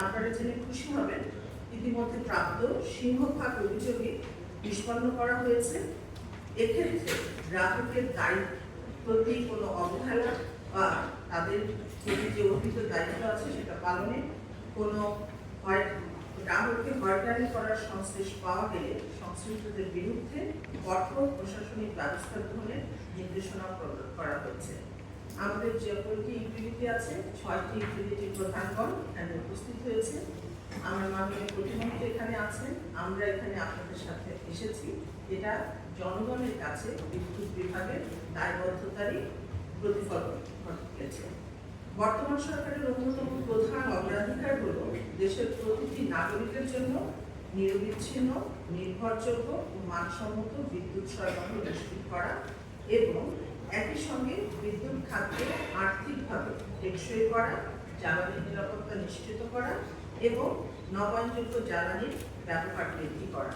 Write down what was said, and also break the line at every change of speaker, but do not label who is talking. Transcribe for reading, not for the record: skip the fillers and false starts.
আপনারা জেনে খুশি হবেন, ইতিমধ্যে প্রাপ্ত সিংহভাগ অভিযোগে নিষ্পন্ন করা হয়েছে। এক্ষেত্রে গ্রাহকের দায়িত্ব প্রতি কোনো অবহেলা বা তাদের প্রতি যে অর্পিত দায়িত্ব আছে সেটা পালনে কোনো গ্রাহককে হয়রানি করার সংশ্লেষ পাওয়া গেলে সংশ্লিষ্টদের বিরুদ্ধে কঠোর প্রশাসনিক ব্যবস্থা গ্রহণের নির্দেশনা প্রদান করা হয়েছে। আমাদের যে কয়টি ইউটিলিটি আছে, 6টি ইউটিলিটির প্রধানগণ এখানে উপস্থিত হয়েছে। আমার মাননীয় প্রতিমন্ত্রী এখানে আছেন। আমরা এখানে আপনাদের সাথে এসেছি, এটা জনগণের কাছে বিদ্যুৎ বিভাগের দায়বদ্ধতারই প্রতিফলন ঘটেছে। বর্তমান সরকারের অন্যতম প্রধান অগ্রাধিকার হল দেশের প্রতিটি নাগরিকের জন্য নিরবিচ্ছিন্ন, নির্ভরযোগ্য ও মানসম্মত বিদ্যুৎ সরবরাহ নিশ্চিত করা এবং একই সঙ্গে বিদ্যুৎ খাতকে আর্থিকভাবে টেকসই করা, জ্বালানি নিরাপত্তা নিশ্চিত করা এবং নবায়নযোগ্য জ্বালানির ব্যবহার বৃদ্ধি করা।